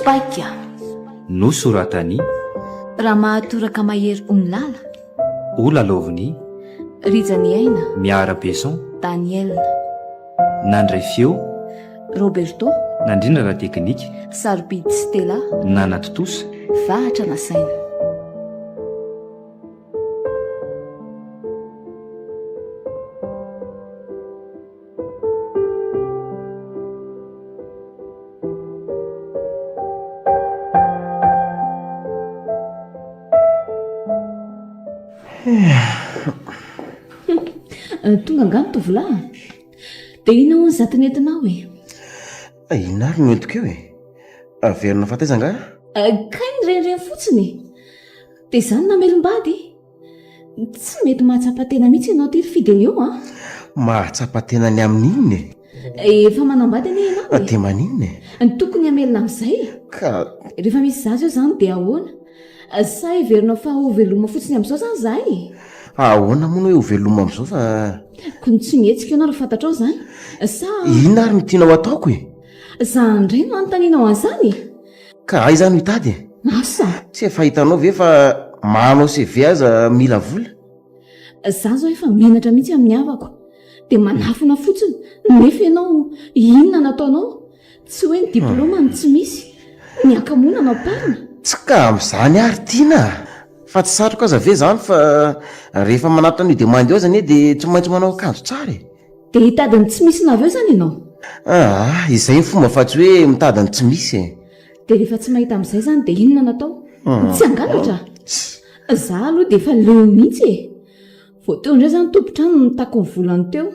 Spaika nosoratany raha mahatoraka mahery onilala ola loviny rijany aina miara beson Daniel nandray feo Roberto nandrindra raha teknika Sarbidy Stella nanatotosa vahatra na saina tonga angano tovolahy dia ina ho ny zatonentinao inary no entiko eo averina fataiza-nga kai ny renireny fotsiny dia izany namelombady tsy mety mahatsapa-tena mihitsy ianao ty fideny eo mahatsapa-tena ny amin'inony efa manambady ane ianao dia maninona ny tokony amelona amin'izay ka rehefa misy zazy eo izany dia ahoana sa iverinao fa ho veloma fotsiny amin'izao izany zahay ahoana moa no hoe ho veloma amin'izao fa kony tsy mihetsika ianao raha fantatrao izany sa ina ary no tianao ataoko zandray no anontanianao an'izany ka ay izany ho hitady asa tsy efa hitanao ve fa manao CV aza mila vola za zao efa menatra mihitsy amin'ny havako dia manafina fotsiny nefa ianao inona nataonao tsy hoe ny diplôma ny tsy misy ny akamonanao parina tsy ka amin'izany ary tiana fa tsy satroka aza ve izany fa rehefa manatona io demandy ao zany dia tsy maintsy manao akanjo tsara dia hitadiny tsy misy naveo izany ianao izay ny fomba fa tsy hoe mitadiny tsy misy dia rehefa tsy mahita amin'izay izany dia inona natao tsy angalatra za aloha dia efa leo mihitsy vao teo indray izany tompotrano nitako ny volany teo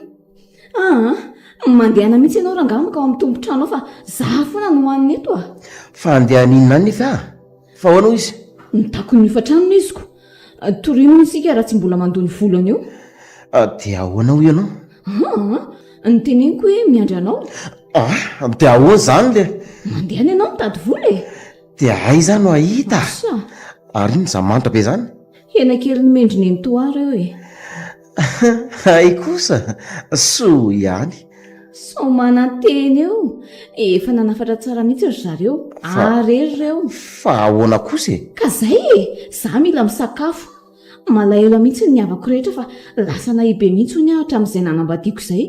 mandehana mihitsy ianao rangamaka ao amin'ny tompotrano ao fa za foana no hoaniny eto fa andehaninona any nefa fa ahoana izy nitako ny ofatrano iziko torino isika raha tsy mbola mandony volany eo dia ahoana ho ianao ny teneniko hoe miandry anao dia ahoana izany le mandehana ianao mitady vola dia ay izany no ahita sa ary iny zamanitra be izany hena kely ny mendriny ny toara eo ay kosa soa ihany so mananteny eo efa nanafatra tsara mihitsy ry zareo arery ireo fa ahoana kosa ka zay za mila misakafo malahelo mihitsy ny havako rehetra fa lasa nahibe mihitsy hony hatramin'izay nanambadiako izay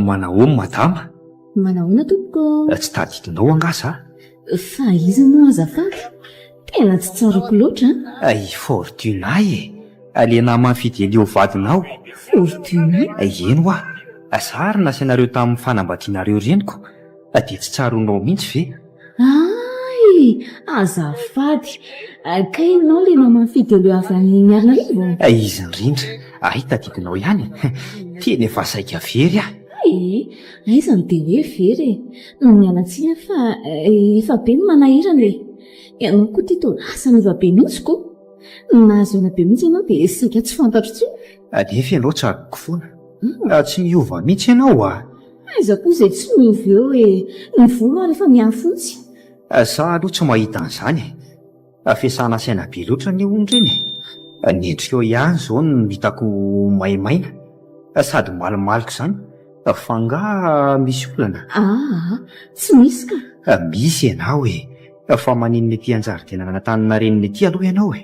manahoana madama manahoana tompoko tsy taditinao angasa fa izy no azafady tena tsy tsarako loatra ay fortunay alena mafidy eleo vadinao fortuna eno azary nasianareo tamin'ny fanambadianareo reniko dia tsy tsaronao mihitsy ve ay azafady ka inao le namafidy eleo avy amin'ny miarnarivo izy indrindra ay tadidinao ihany teny efa saika very aizany dia hoe very mialatsika fa efa be ny manahirana ianao koa ty to lasa niova be mihitsiko nahazoana be mihitsy ianao dia saika tsy fantatro tsy nefa ianao tsakoko foana tsy miova mihitsy ianao aiza koa izay tsy miova eo ny volo rehefa miafotsy za aloha tsy mahita an'izany fiasana saina be loatra ny ondreny nendrika eo ihany zao no hitako maimaina sady malimaliko izany fanga misy olana tsy misy ka misy ianao fa maninona ety anjaridiana nanatanina reniny ety aloha ianao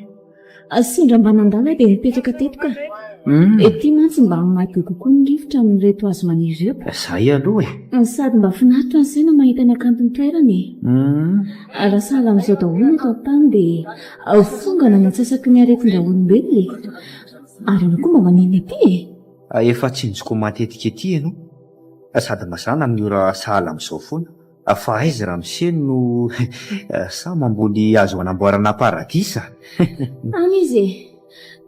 sindra mba nandala dia nipetraka teto ka ety mantsy mba maiky kokoa ny rivotra amin'reto azo maniry eo zay aloha sady mba finaritra ny saina mahita ny akantony toerany raha sahala amin'izao daholo ny atao tany dia fongana ny atsasaky ny aretin-draolombelona ary ianao koa mba manina ety efa tsinjoko matetika ety ianao sady mazana amin'ny ora sahala amin'izao foana fa aizy raha miseno no sa mamboly azo anamboarana paradisa any izy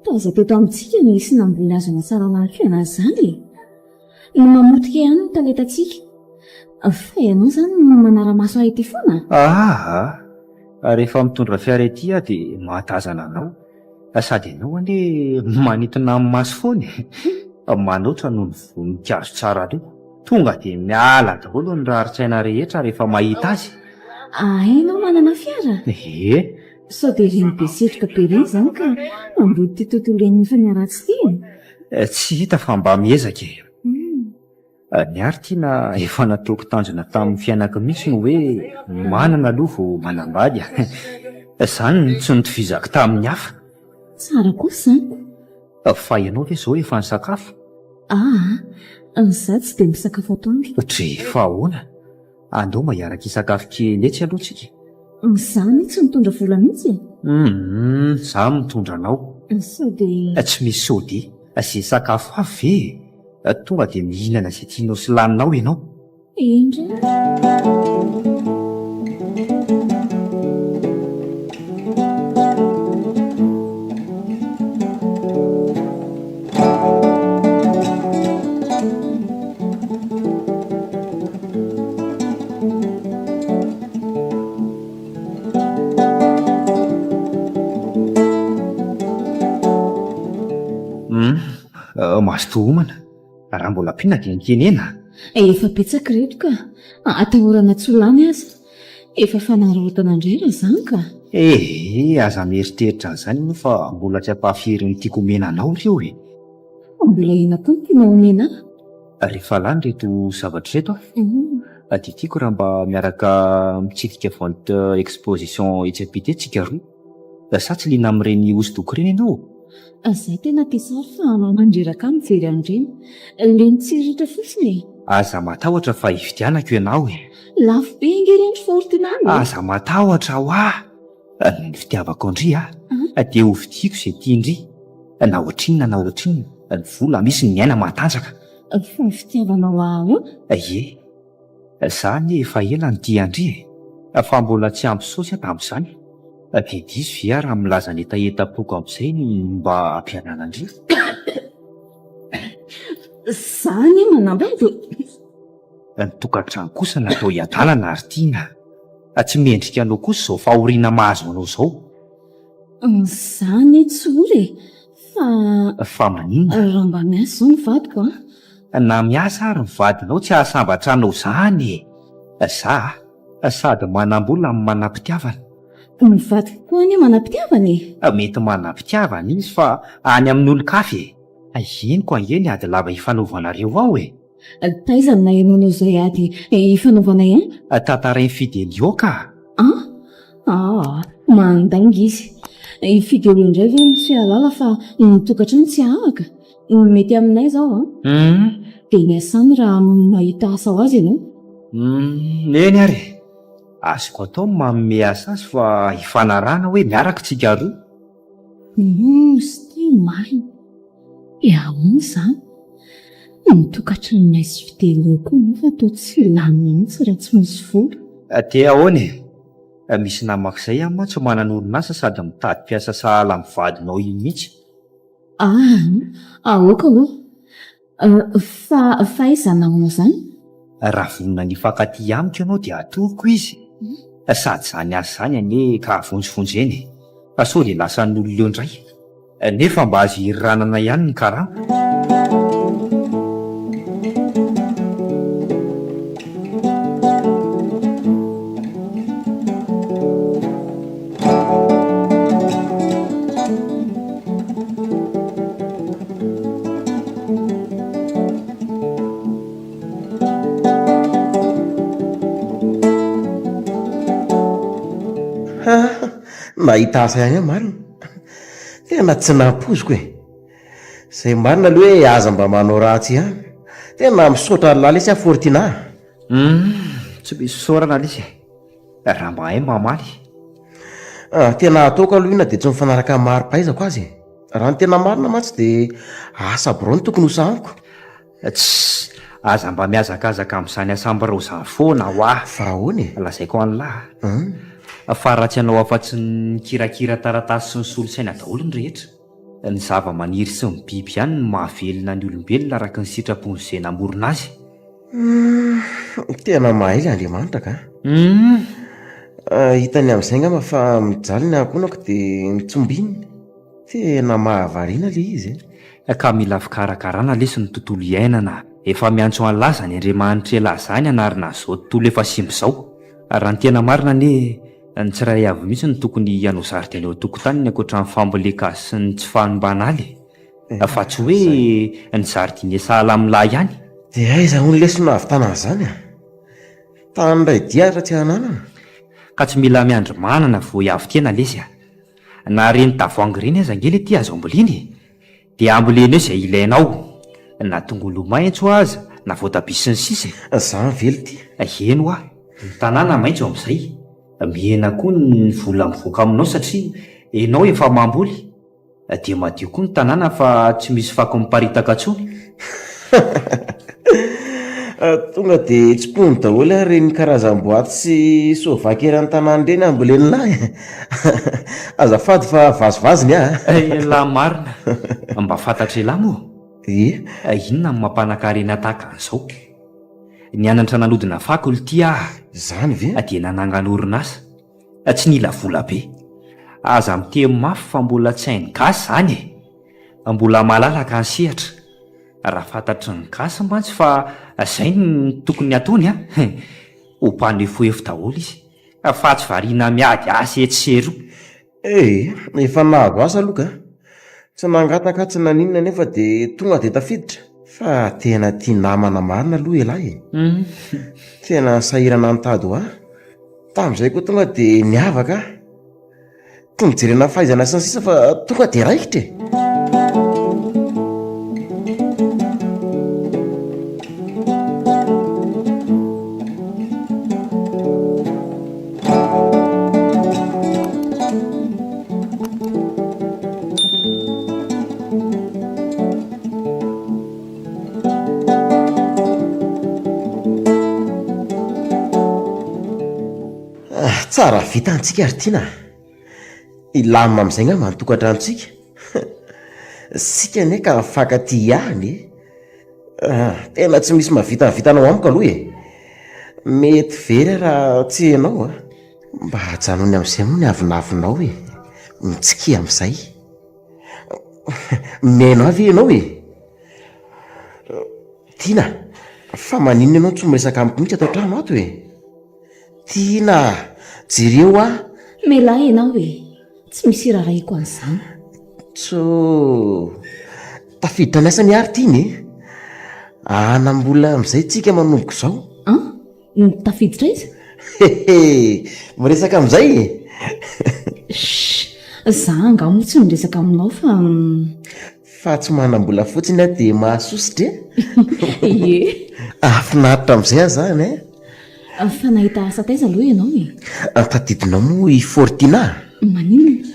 taza teto amintsika ny sy namboly azo ana tsara lahako ianazy izany no mamotika ihany ny talentatsika fa ianao izany manara-maso ahy ety foana rehefa mitondra fiara ety dia mahatazana anao Sady ianao anie manintona amin'ny maso foana manoatra noho ny voninkazo tsara reo. Tonga dia miala daholo ny raritsaina rehetra rehefa mahita azy. Hainao manana fiara? Sao dia reny be setroka be reny izany ka mambody ty tontolo en'ny fanaratsy ty? Tsy hita fa mba miezaka e. Ny ary tiana efa nataoko tanjona tamin'ny fianako mihitsy no hoe manana aloha vao manambady. Izany tsy nitovizako tamin'ny hafa. Tsara kosa izany. Fa ianao ve izao efa nisakafo? Izaho tsy dia misakafo atoandro. Rehefa ahoana? Andao mba hiaraka hisakafo kely etsy aloha tsika. Izaho ny tsy mitondra vola mihitsy. Izaho mitondra anao. Sao dia Tsy misy saody. Izay sakafo avy ve? Tonga dia mihinana izay tianao sy laninao ianao. indray. Mazoto homana. Raha mbola mpiana dia nikenena. Efa betsaka reto ka atahorana tsolany aza. Efa fanarotana indray raha izany ka. Aza mieritreritra an'izany ianao fa mbola tsy ampahafiry tiako omena anao reo e. Mbola ina tany tianao omena ahy? Rehefa lany reto zavatra reto dia tiako raha mba miaraka mitsidika vente exposition etsy ampita tsika roa. Sa tsy liana amin'ireny hosodoko ireny ianao? Izay tena tia sary fa mandreraka any mijery an'ireny. Ireny tsiritra fotsiny. Aza matahotra fa hividianako ianao e. Lafo be ingereny fortinany. Aza matahotra ho aho. Ny fitiavako andry dia ho vidiako izay tia indry. Na ohatrinona na ohatrinona. Ny vola misy ny aina matanjaka. Fa fitiavanao aho? Izany efa ela ny tia andry e. Fa mbola tsy ampy saosy tamin'izany. Dia diso ve raha milaza ny etaetapoko amin'izay mba ampianana andry? Izany manambady. Ny tokantrano kosa natao hiadalana ary tiana. Tsy mendrika anao kosa izao fahoriana mahazo anao izao. Izany tsy ory e. Fa maninona? Raha mba miasa izao ny vadiko Na miasa ary ny vadinao tsy ahasambatra anao izany e. Izaho sady manam-bola amin'ny manam-pitiavana. Ny vadiko koa anie manam-pitiavana e. Mety manam-pitiavana izy fa any amin'ny olon-kafa e. Henoko angeny ady lava hifanaovanareo ao e. Taizany na ianao izay ady hifanaovana ihany? Tantarainy Fidelio ka. Mandainga izy. I Fidelio indray ve no tsy halala fa nitokatrano tsy ahaka. Mety aminay izao dia niasany raha mahita asa ho azy ianao. Eny ary. Azoko atao manome asa azy fa hifanarahana hoe miaraka tsika roa. Sy tena marina. Ahoana izany? Nitokatranonay sy Fidelio koa nefa toa tsy lany mihitsy raha tsy misy vola. Dia ahoana e? Misy namak'izay ama tsy manana orinasa sady mitady mpiasa sahala amin'ny vadinao iny mihitsy. Aoka fa aiza nahoana izany? Raha vonona ny hifankatia amiko ianao dia atoroko izy. Sady izany asa izany anie ka vonjovonjeny. Sao dia lasa n'olona eo indray. Nefa mba azo hiranana ihany ny karama. Nahita asa ihany marina. Tena tsy nampoziko e. Izay marina aloha hoe aza mba manao ratsy ihany. Tena misaotra lalesy a Fortina. Tsy misy saorana lesy. Raha mba hay mamaly. Tena ataoko aloha ina dia tsy mifanaraka amin'ny mari-pahaizako azy. Raha ny tena marina mantsy dia asa birao no tokony hosahaniko. Aza mba miazakazaka amin'izany asam-birao izany foana ho aho. Fa ahoana e? Lazaiko an'lahy. Fa raha tsy hanao afa-tsy ny kirakira taratasy sy ny solosaina daholo ny rehetra. Ny zava-maniry sy ny biby ihany no mahavelona ny olombelona araka ny sitrapony izay namorona azy. Tena mahay Andriamanitra ka. Hitany amin'izay ngamba fa mijaly ny ankonako dia mitsombiny. tena mahavariana le izy ka mila fikarakarana lesy ny tontolo iainana. Efa miantso an'laza ny Andriamanitra elazany anarina zao tontolo efa simba izao. Raha ny tena marina ny tsirairay avy mihitsy ny tokony hanao zaridaina eo an-tokotaniny ankoatra ny famboleka sy ny tsy fahanombanaly, fa tsy hoe ny zaridaina sahala amin'lahy ihany. dia aiza ho ny lesona avy tanana izany tany ray diatra tsy hananana. Ka tsy mila miandry manana vo hiavy tena lesy na reny tavoahangy reny aza angely ety azo amboliny dia ambolena eo izay ilainao, na tongolo maitso aza na voatabia sy ny sisa. Za vely ty Eno a, ny tanàna maitso amin'izay, mihena koa ny vola mivoaka aminao satria ianao efa mamboly, dia madio koa ny tanàna fa tsy misy fako miparitaka intsony. tonga dia tsy pony daholo ary ny karazam-boaty sy sovakeran'ny tanàna ireny amboleny lahy. Azafady fa vazovaziny lahy marina, mba fantatra lahy moa. Inona ny mampanakarena tahaka an'izao? Nianatra nanodina fakolty zany ve dia nanangana orinasa, tsy nila vola be. Aza miteny mafy fa mbola tsy hainy gasy zany mbola malalaka ny sehatra. Raha fantatry ny gasy mantsy fa izay ny tokony ataony ho mpanefoefo daholo izy, fa tsy variana miady asa etseroa. Efa nahavo asa aloka tsy nangataka tsy naninona nefa dia tonga dia tafiditra. Fa tena tia namana marina aloha elahy tena sahirana nitady ho tamin'izay koa tonga dia niavaka tonga jerena fahaizana sy ny sisa fa tonga dia raikitra tsara vita antsika ary tiana ilamina amin'izay nga manotokantranontsika. Sika ne ka mifankaty ihany tena tsy misy mavitavitanao amiko aloha mety very raha tsy ianao mba hajanony amin'izay moa ny avinavinao mitsiki amin'izay meno avy ianao tiana fa maninona ianao tsy miresaka amiko mihitsy atao trano ato tiana jereo melahy ianao tsy misy raharaiko an'izany. Tafiditra ny asa ny ary tiany anambola amin'izay tsika manomboka izao. Tafiditra izy miresaka amin'izay za nga moa tsy miresaka aminao fa tsy manambola fotsiny dia mahasositra ie afinaritra amin'izay zany fa nahita asa taiza aloha ianao tadidinao moa i Fortina maninona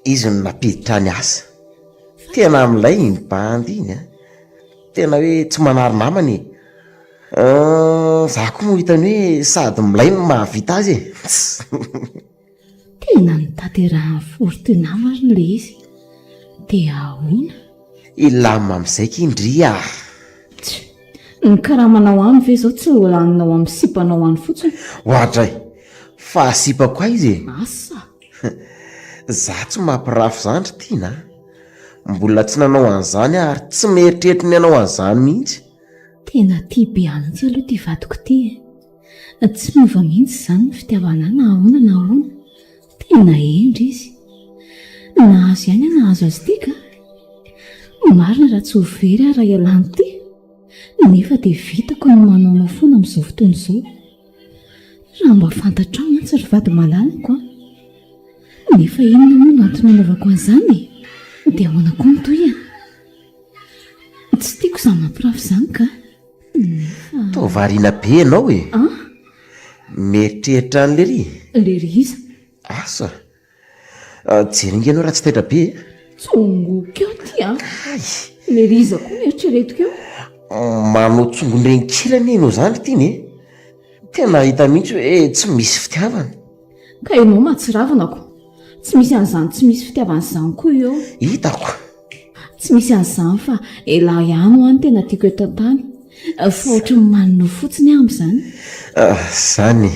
izy no napiditra ny asa tena amin'ilay ny bandy iny tena hoe tsy manary namany za koa moa hitany hoe sady milay no mahavita azy tena nitaterahan'ny Fortina marina le izy dia ahoana ilama amin'izay kindry ny karaha manao any ve izao tsy olaninao amin'ny sipanao any fotsiny ohatray fa sipako a izy asa za tsy mampirafy zandry tiana mbola tsy nanao an'izany ary tsy mieritreritra ny anao an'izany mihitsy. Tena tia be antsy aloha ty vadiko ty tsy miova mihitsy izany ny fitiavana na ahoana na ahoana tena endry izy nahazo ihany nahazo azy ity ka marina raha tsy ho very raha ialany ity nefa dia vitako ny manao foana amin'izao fotoana izao raha mba fantatrao mantsy ry vady malalako nefa inona moa no antony anaovako an'izany dia ahoana koa mitoy tsy tiako izany mampirafy izany ka tovariana be ianao mieritreritra n'lery lery iza asa jeringa ianao raha tsy taitra be tsongokeo ty lery iza koa mieritreretoka eo manao tsongonyreny-kilany ianao zany tiany tena hita mihitsy hoe tsy misy fitiavana ka ianao mahatsiravanako tsy misy an'izany tsy misy fitiavan'izany koa eo hitako tsy misy an'izany fa elahy ihany ho any tena tiako eto-tany fa ohatra ny maninao fotsiny amin'izany zany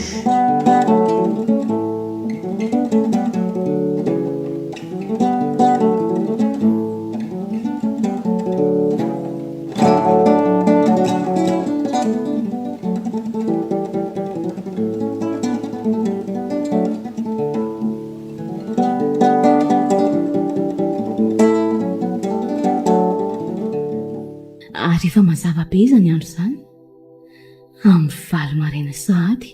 Efa mazava be izany andro izany amin'ny valo maraina sahady.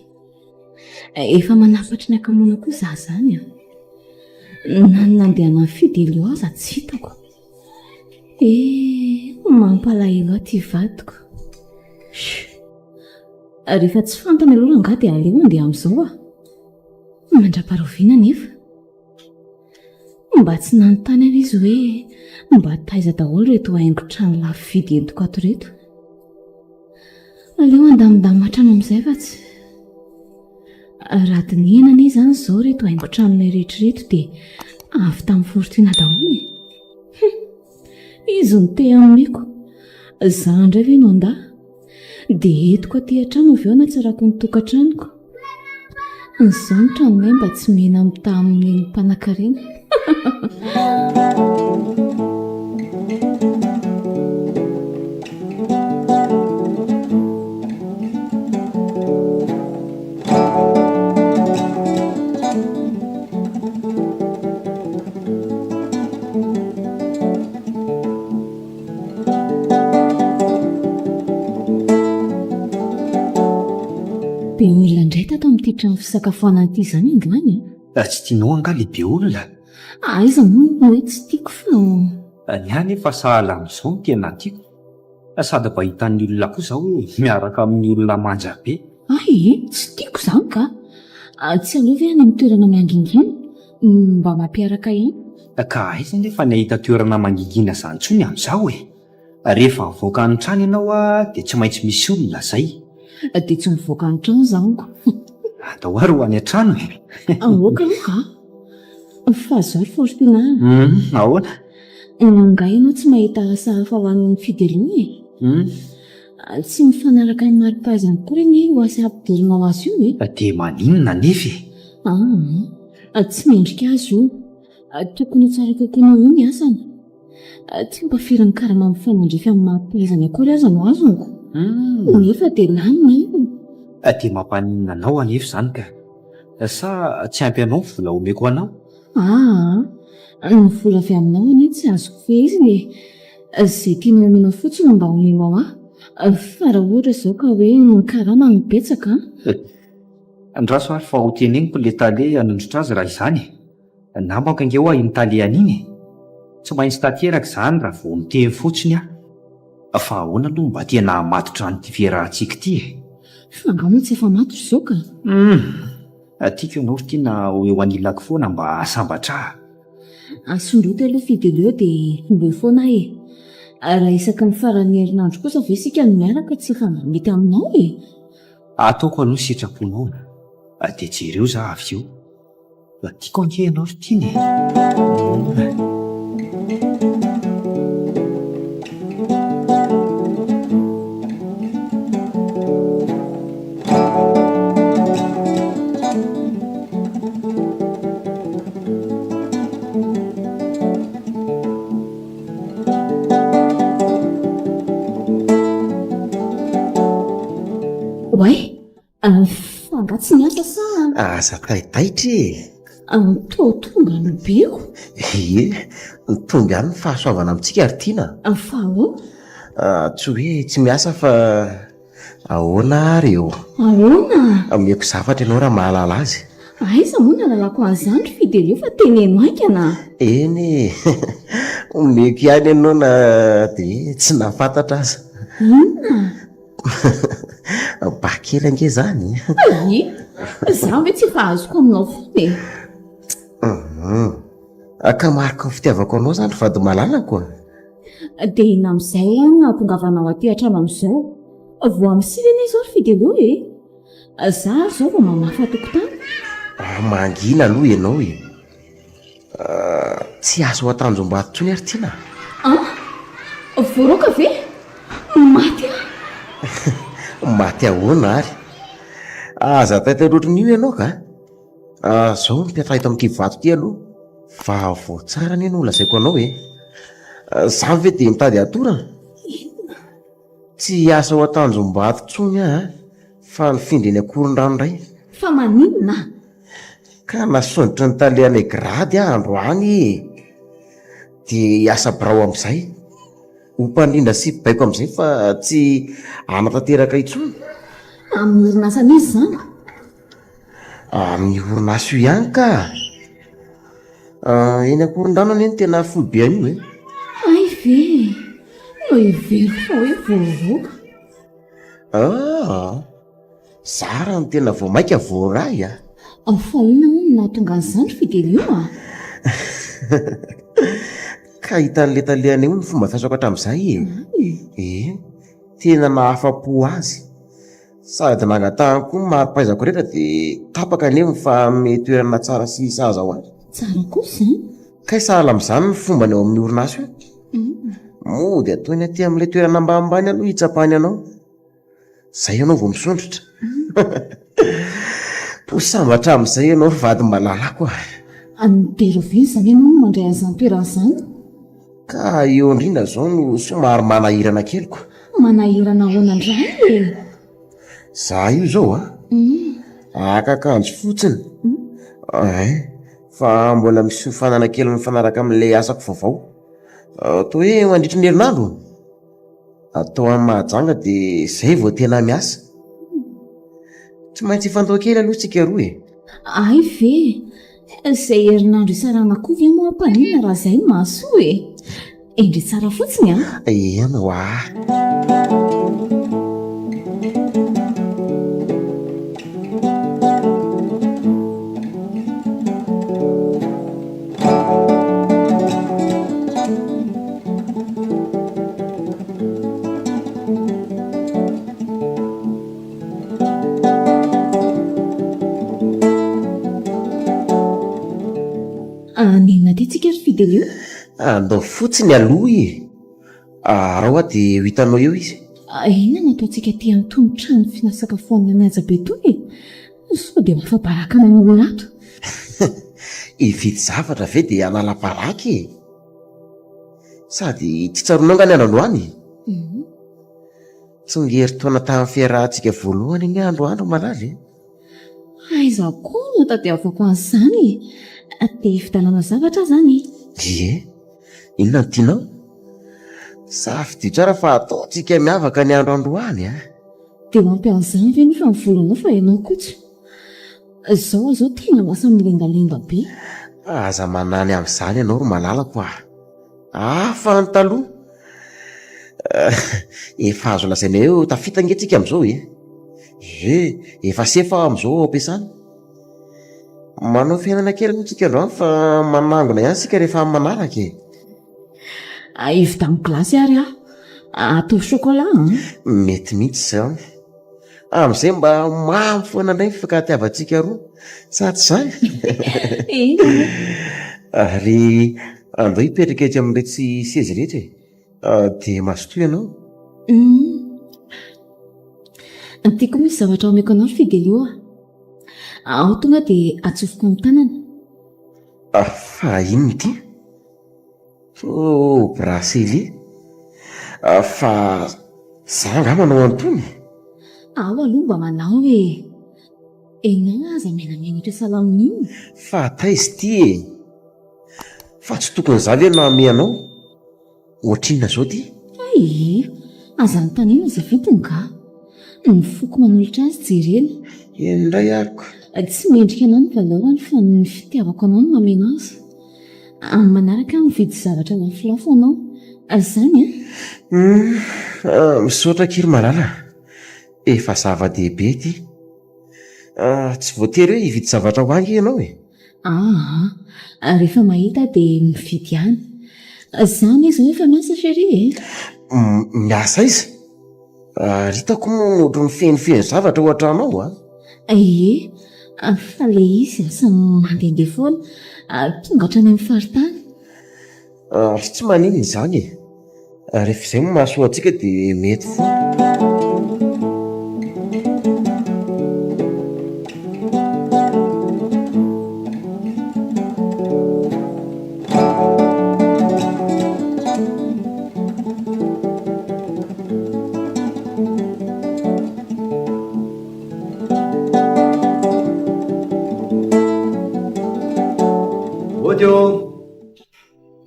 Efa manapatra ny akamoana koa izaho izany a. Na nandeha nafidy elo aza tsy hitako. Mampalahelo aho ty vadiko. Rehefa tsy fantany aloha rangahy dia aleo andeha amin'izao a. Mandra-paroviana nefa. Mba tsy nanontany aho izy hoe mba taiza daholo reto haingon-trano lafo vidy entiko ato reto. Aleo andamindamina hatrany amin'izay fa tsy. Raha dinihana izany izao reto haingon-tranonay rehetrareto dia avy tamin'ny fortuna daholo e. Izy no te ameko. Izaho indray ve no andà dia entiko aty an-trano avy eo natsarako ny tokantranoko. Izao ny tranonay mba tsy mihena mitaha amin'ny mpanan-karena. Be olona indray tato amin'ity trano fisakafoanana ity izany androany a. Tsy tianao anga lehibe olona. Aiza moa hoe tsy tiako fa. Ny any efa sahala amin'izao no tena tiako. Sady mba hitan'ny olona koa izao miaraka amin'ny olona manja be. Tsy tiako izany ka. Tsy aleo ve any amin'ny toerana mangingina mba mampiaraka ihany. Ka aiza nefa ny ahita toerana mangingina izany intsony amin'izao e. Rehefa mivoaka ny trano ianao dia tsy maintsy misy olona izay. Dia tsy mivoaka ny trano izanoko. Andao ary ho any an-trano e. Ahoaka aloha ka. Fa zao ry fortuna. Ahoana? Angaha ianao tsy mahita asa hafa ho an'ny fidelina e. Tsy mifanaraka amin'ny mari-pahaizana koa ireny ho asa ampidirinao azy io e. Dia maninona nefa e? Tsy mendrika azy io. Tokony ho tsara kokoanao io ny asany. Tsy mba firin'ny karama mifanandrify amin'ny mari-pahaizana akory aza no azonko. Nefa dia lanina io. Dia mampaninona anao anefa izany ka. Sa tsy ampy anao vola omeko anao? Ny vola avy aminao anie tsy azoko fehiziny e. Izay tianao omenao fotsiny mba omenao aho. Fa raha ohatra izao ka hoe ny karama no betsaka. Andraso ary fa ho teneniko ilay tale hanondrotra azy raha izany. Namako angeo iny tale an'iny. Tsy maintsy tanteraka izany raha vao miteny fotsiny aho. Fa ahoana aloha mba tena matotra an'ity fiarahantsika ity e. Fa angamba tsy efa matotra izao ka. Tiako ianao ry tiana ho eo anilako foana mba sambatra. Asondroto aloha fidelio dia mbeo foana e. Raha isaky ny faran'ny herinandro kosa ve isika no miaraka tsy efa mety aminao e. Ataoko aloha sitraponao. Dia jereo za avy eo. Tiako ange ianao ry tiana e. Fangatsy ny asa sa? Aza taitaitra e. Tonga no beko. Tonga ihany ny fahasoavana amintsika ary tiana. Fa ahoana? Tsy hoe tsy miasa fa ahoana ary eo. Ahoana? Meko zavatra ianao raha mahalala azy. Aiza moa ny alalako an'izany ry fidelio fa teneno aikana. Eny meko ihany ianao na dia tsy nahafantatra aza. Inona? Bakely ange izany. Izaho hoe tsy efa azoko aminao foana e. Ka marika ny fitiavako anao izany vady malalako. Dia ina amin'izay nahatongavanao aty an-trano amin'izao. Vao amin'ny sivana izao ry fidelio e. Izaho izao vao mamafa tokotany. Mangina aloha ianao e. Tsy azo atanjom-bato intsony ary tiana. Voaroka ve? Maty aho. Maty ahoana ary? Aza taitaroatrin'io ianao ka? Izao mipetraha eto amin'ity vato ity aloha. Fa vao tsara anie no lazaiko anao e. Izany ve dia mitady atorana? Tsy asa ho atanjom-bato intsony aho fa nifindra eny akoron-drano indray. Fa maninona? Ka nasondrotra ny talehanay grady aho androany dia hiasa birao amin'izay. hompandrindra sy baiko amin'izay fa tsy anatanteraka intsony amin'ny orinasa misy zany. amin'ny orinasa io ihany ka eny akoron-drano any eny tena foibe an'io e. Ay ve no ivery fa hoe voavoaka. Zara no tena vao maika voaray a. Fa inona moa no nahatonga an'izany Fidelio a? Ka hitan'le talehana eo ny fomba fiasako hatramin'izay tena nahafa-po azy sady nagatahany koa ny maripaizako rehetra dia tapaka aneo fa ame toerana tsara sy saza ho azy. Tsara kosa kay sahala amin'izany ny fomba ny ao amin'ny orinasa io mody ataony aty amin'ilay toerana ambanimbany aloha hitsapany anao zay ianao vao misondrotra. Posambatra amin'izay ianao ry vady malala koa. Ny Deroviny zany ianao no mandray an'izany toerana izany. Ka eo indrindra zao no somary manahirana keliko. Manahirana ahoana indray e? Za io zao akakanjo fotsiny fa mbola misy fifanana kely mifanaraka amin'ilay asako vaovao. Toa hoe mandritry ny herinandro atao amin'ny mahajanga dia izay vao tena miasa. Tsy maintsy hifantao kely aloha tsika roa e. Ay ve izay herinandro isarana koa ve moa mpanina raha izay mahasoa e? Endry tsara fotsiny a? Ena ho Nenona ty tsika ry Fidelio? andao fotsiny aloha raha hoa dia ho hitanao eo izy. Inona no ataontsika ty an'itony trano finasakafoanana mihaja be itony e? Sao dia mafabaraka ny olona ato. Hividy zavatra ve dia analam-paraky e? Sady tsy tsaronao nga ny androany. Tsy ngery-taona tamin'ny fiarahantsika voalohany ny androandro malaly. Aiza koa no tadiavako an'izany dia hividanana zavatra zany. Inona no tianao? Safidio tsara fa ataontsika miavaka ny andro androany a. Dia mampian'izany ve nefa ny volanao fa ianao kotsy? Izao zao tena lasa milengalenga be. Aza manany amin'izany ianao ro malalako fa ny taloha efa azo lazaina eo tafita angentsika amin'izao efa sefa amin'izao ampiasana. Manao fiainana kely mitsika androany fa manangona ihany sika rehefa amin'ny manaraka Ivy amin'ny glasy ary atao chocolat mety mihitsy izany. Amin'izay mba mamy foana indray mifankahatiavantsika roa sa tsy izany? Ary andao hipetraka ety amin'iretsy sezy rehetra dia mazotoa ianao. Tiako misy zavatra omeko anao Fidelio ao tonga dia atsofoko amin'ny tanana. Fa inona ity? Brasely fa za nga manao antony. Ao aloha mba manao ena aza menamenitra salamina. Fa taizy ity fa tsy tokony za ve nahame anao ohatrinona zao ty? Aza ny tanina izay fitiny ka ny foko manolotra azy jerena. Indray ariko tsy mendrika anao ny valaorany fa ny fitiavako anao no mamena azy. Amin'ny manaraka mividy zavatra lafilafo anao izany misaotra kiry malala efa zava-dehibe ty. Tsy voatery hoe hividy zavatra ho angy ianao rehefa mahita dia mividy ihany. Izany izy efa miasa chérie miasa izy ritako moa ohatry ny fenofeno zavatra ho an-tranao fa le izy asany mandehandeha foana tonga hatrany amin'ny faritany. Tsy manino izany rehefa izay moa mahasoa antsika dia mety foana.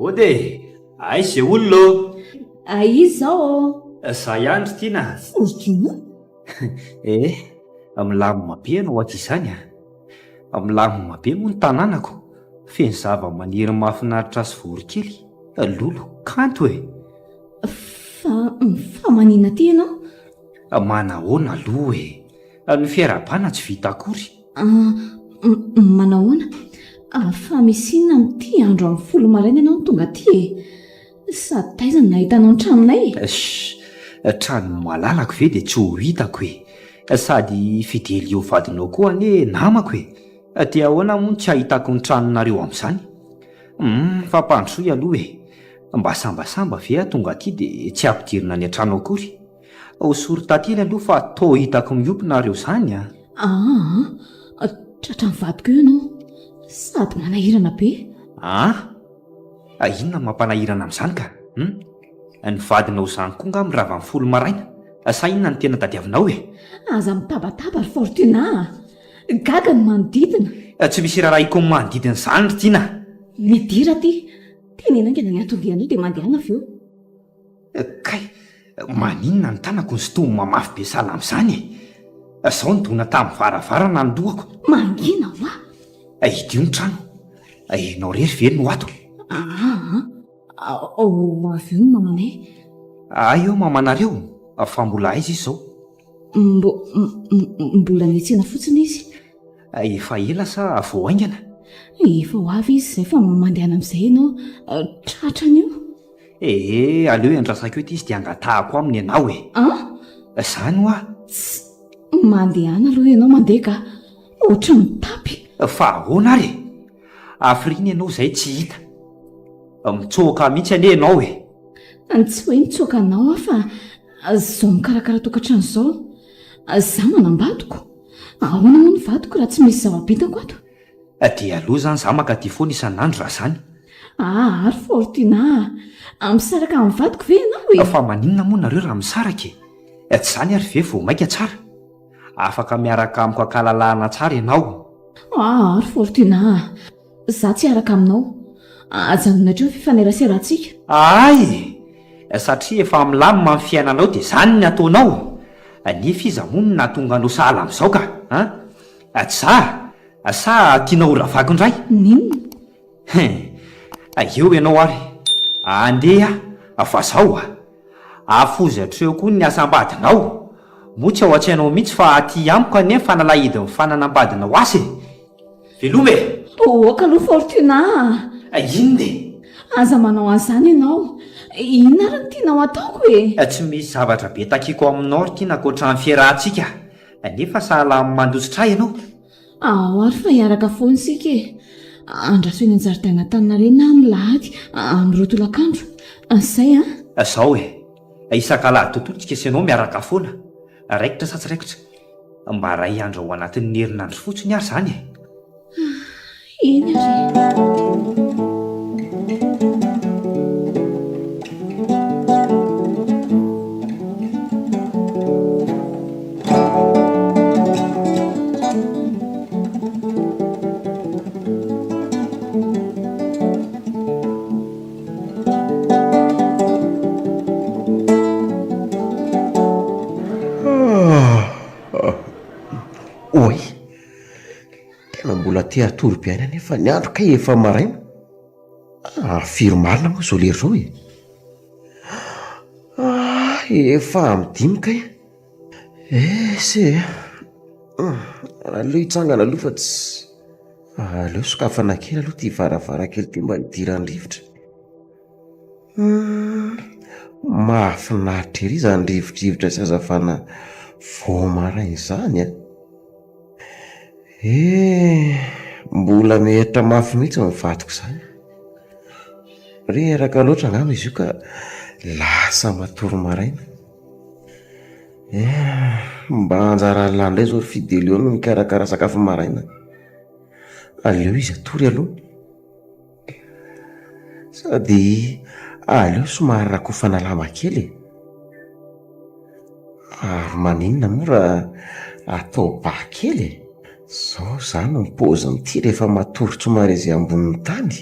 Ody ai izay olona Izy zao Za ihany ry tiana. Fortuna. Milamina be ianao aty izany milamina be moa ny tanànako. Feno zava-maniry mahafinaritra sy vorokely, lolo kanto Fa manina ty ianao? Manahoana aloha ny fiarabana tsy vita akory. Manahoana? Fa misy inona amin'ity andro amin'ny 10 maraina ianao no tonga aty Sady taizana nahitanao ny tranonay. Trano malalako ve dia tsy ho hitako sady fidely eo vadinao koa anie namako dia ahoana moa tsy ahitako ny tranonareo amin'izany. Fampandrosoy aloha mba sambasamba ve tonga aty dia tsy ampidirina any an-trano akory. Osory tantely aloha fa to hitako miompinareo izany Tratra mivadika eo ianao sady manahirana be. Inona mampanahirana amin'izany ka? Ny vadinao izany koa nga mirava amin'ny 10 maraina. Sa inona ny tena tadiavinao Aza mitabataba ry Fortuna. Gaga ny manodidina. Tsy misy raharaha iko manodidina izany ry tiana. Midira ty. Tenena ngena ny antondianao dia mandehana avy eo. Kay, maninona ny tanako ny sitomy mamafy be salama izany Zao ny dona tamin'ny varavarana ny lohako. Mangina hoa. Idio ny trano. Ianao rery ve no ato? Avy eo ny mamanay. Eo mamanareo. Fa mbola aiza izy zao? Mbola niatsena fotsiny izy. Efa ela sa vao aingana? Efa ho avy izy izay fa mandehana amin'izay ianao tratrany io. Aleo endrasako ety izy dia angatahako aminy ianao Zany hoa. Mandehana aloha ianao mandeha ka ohatry ny tapy. Fa ahoana ary afriny ianao izay tsy hita. Mitsoaka mihitsy anie ianao Tsy hoe mitsoaka anao fa zao mikarakara tokantrano izao za manambadiko. Ahoana moa ny vadiko raha tsy misy zava-bitako ato? Dia aloha izany za makaty foana isan'andro raha izany. Ary Fortuna, misaraka amin'ny vadiko ve ianao Fa maninona moa nareo raha misaraka Tsy izany ary ve vao maika tsara. Afaka miaraka amiko ankalalahana tsara ianao. Ary Fortuna, za tsy araka aminao. Ajanonareo fifaneraserantsika. Satria efa milamina amin'ny fiainanao dia izany ny ataonao. Nefa iza moa no nahatonga anao sahala amin'izao ka? Sa tianao ho ravako indray? Ninona? Eo ianao ary. Andeha fa zao afozy hatreo koa ny asam-badinao. Moa tsy ao an-tsainao mihitsy fa aty amiko anefa fanalahidin'ny fananam-badinao asy. Velome! Oka aloha Fortuna. Inona Aza manao an'izany ianao. Inona ary ny tianao ataoko Tsy misy zavatra be takiko aminao ry tiana ankoatra ny fiarahantsika. Nefa sahala mandositra ianao. Ary fa hiaraka foana isika andraso eny an-jaridaina Antaninarenina ny lahady amin'ny 2 tolakandro. Izay Zao isan-kalahady tontolontsika sy ianao miaraka foana. Raikitra sa tsy raikitra. Mba ray andro ao anatin'ny herinandro fotsiny ary izany Eny ary. Oy, tena mbola te atory-piaina nefa ny andro ka efa maraina. Firy marina moa zao lery zao efa amin'ny 5 ka aleo hitsangana aloha fa tsy aleo sokafana kely aloha ty varavarakely ty mba nidirany rivotra. Mahafinaritra ery izany rivodrivotra sy azafana vao maraina izany mbola mihatra mafy mihitsy mivadiko izany. Reraka loatra angamba izy io ka lasa matory maraina. Mba anjara landray zao fidely eo no mikarakara sakafo maraina. Aleo izy atory aloha sady aleo somary rakofana lama kely ary maninona moa raha atao ba kely zao zany no mipoziny ty rehefa matory tsomary izay ambonin'ny tany.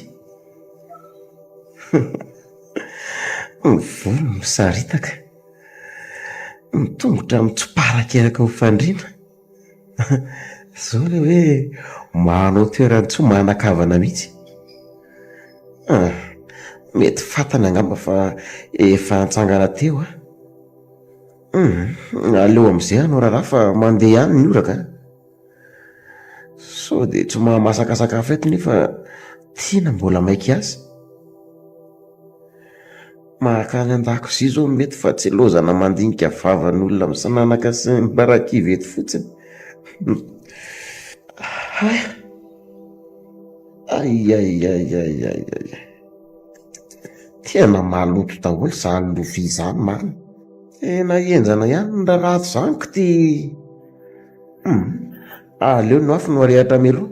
ny vono misaritaka, ny tongotra mitsoparakeraka ho fandriana. Zao le hoe manao toerany tsy manakavana mihitsy. Mety fantany angamba fa efa antsangana teo aleo amin'izay anao raharaha fa mandeha ihany ny oraka. Sao dia tsy mahamasaka sakafo eto nefa tiana mbola maika azy. Mahakany an-dakozia zao mety fa tsy lozana mandinika vavan'olona misananaka sy mibarakivy eto fotsiny. Ay. Tena maloto daholo izany lovia izany marina. Tena enjana ihany ny raharato izany ko ty. Aleo no afo no arehatra meloha.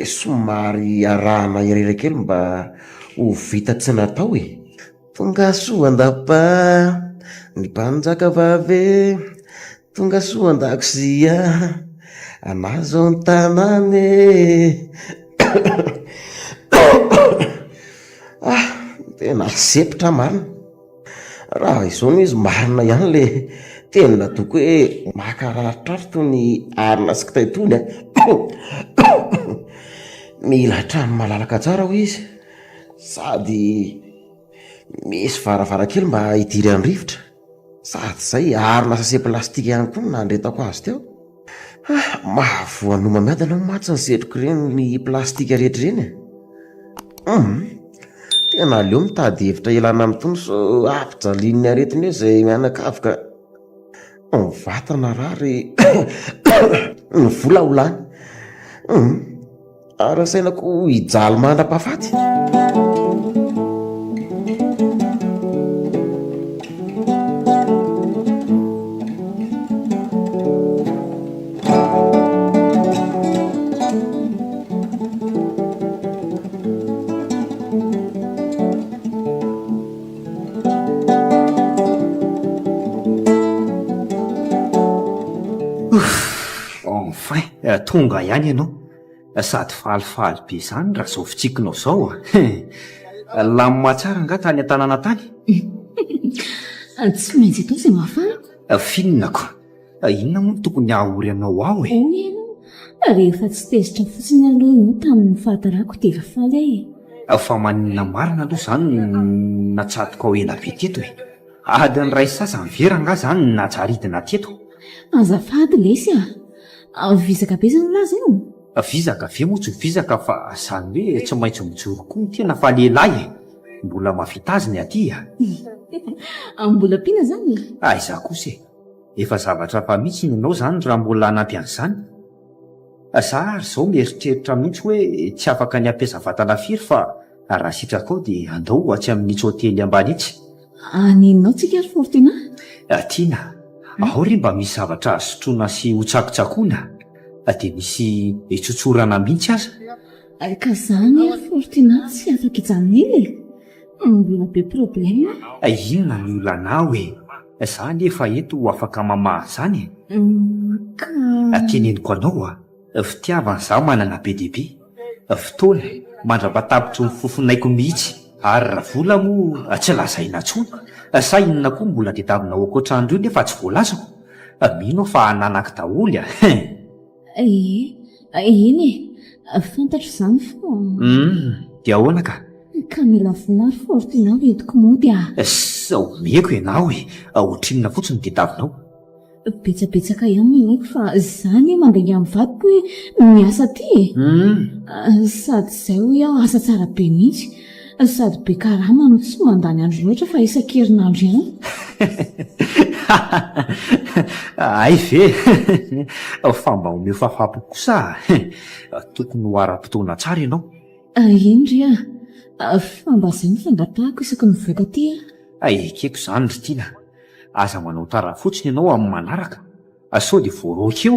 Somary arahana irera kely mba ho vita tsy natao e. Tonga soa andapa ny mpanjaka vavy, tonga soa an-dakozia anazo ny tanany. Tena sepitra marina. Raha izao izy marina ihany le tena doko hoe makararitrary toy ny arina sy kitaitony. Mila trano malalaka tsara ho izy, sady misy varavarakely mba hidirany rivotra, sady izay arina sase plastika ihany koa nandretako azy teo. Mahavoanoma miadana matsy ny setroko ireny ny plastika rehetra ireny. Tena aleo mitady hevitra elana amin'itony so ampijalin'ny aretiny eo izay mianakavoka. Ny vatana rary ny vola ho lany. Arasainako hijaly mandra-pahafaty. Enfin, tonga ihany ianao. Sady falifaly be izany raha izao fitsikinao izao. Lamima tsara nga tany an-tanàna tany. Tsy maintsy atao izay mahafana. Fininako. Inona moa no tokony hahory anao ao e? Rehefa tsy tezitra fotsiny aloha io tamin'ny fahatarako dia efa faly ahy. Fa maninona marina aloha izany natsatoka ao ela be teto e. Adiny ray sasany vera nga izany natsaridina teto. Azafady lesy vizaka be izany laza io. Vizaka ve moa tsy vizaka fa izany hoe tsy maintsy mijoro koa ny tena fa lehilahy e. Mbola mavita azy ny aty mbola pina zany. Izaho kosa e. Efa zavatra fa mihitsy ianao izany raha mbola anampy an'izany. Izaho ary izao mieritreritra mihitsy hoe tsy afaka ny hampiasa vatana firy fa raha sitraka ao dia andao atsy amin'itsy hotely ambany itsy. Aninonao tsika ary Fortuna? Tiana, ao ry mba misy zavatra sotroina sy ho tsakotsakoina dia misy hitsotsorana mihitsy aza. Ka izany ary Fortuna tsy afaka hijanona ely e. Mbola be problème. Inona ny olanao e? Izaho nefa eto afaka mamaha izany e. Teneniko anao fitiavan'izaho manana be dia be. Fotoana mandra-patapitry ny fofonaiko mihitsy. Ary raha vola moa tsy lazaina intsony. Sa inona koa mbola tadiavinao ankoatr'andro io nefa tsy voalazako. Mino fa ananak daholo eny e, fantatro izany fa. Dia ahoana ka? Ka mila vola Fortuna entiko moa dia. Omeko ianao e, ohatrinona fotsiny tadiavinao. Betsabetsaka ihany ilaiko fa izany mandeha amin'ny vadiko hoe miasa ty e. Sady izay hoe aho asa tsara be mihitsy, sady be karama no tsy mandany andro loatra fa isan-kerinandro ihany. Ay ve fa mba omeo fahafapo kosa tokony ho ara-potoana tsara ianao. Indry fa mba izay ny fangatahako isaky mivoaka ty ekeko izany ry tiana. Aza manao tara fotsiny ianao amin'ny manaraka, sao dia voaroaka eo.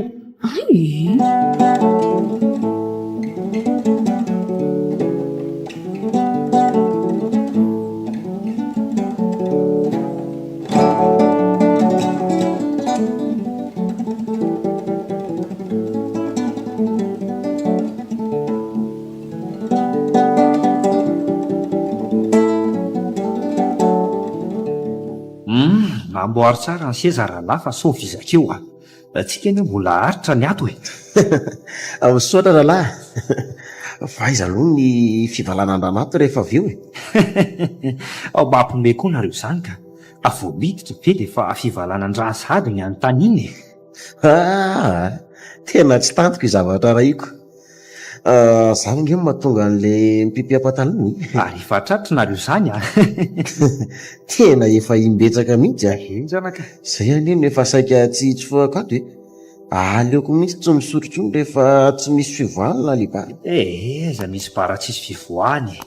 amboary tsara ny seza rahalahy fa sao vizakeo tsika ny mbola aritra ny ato misaotra rahalahy fa aiza aloha ny fivalana an-dranato rehefa avy eo ao mampime koa nareo izany ka voamiditra be dia fa fivalanandraha sady ny anontany iny tena tsy tantiko i zavatra rahiko zany nge mahatonga an'la mpipiam-patalony ary efa tratra nareo izany tena efa imbetsaka mihitsy zanaka izay anio no efa saika tsy hitsofoako ato aleoko mihitsy tsy misotrotrony rehefa tsy misy fivoahana lehiba za misy bara tsisy fivoahany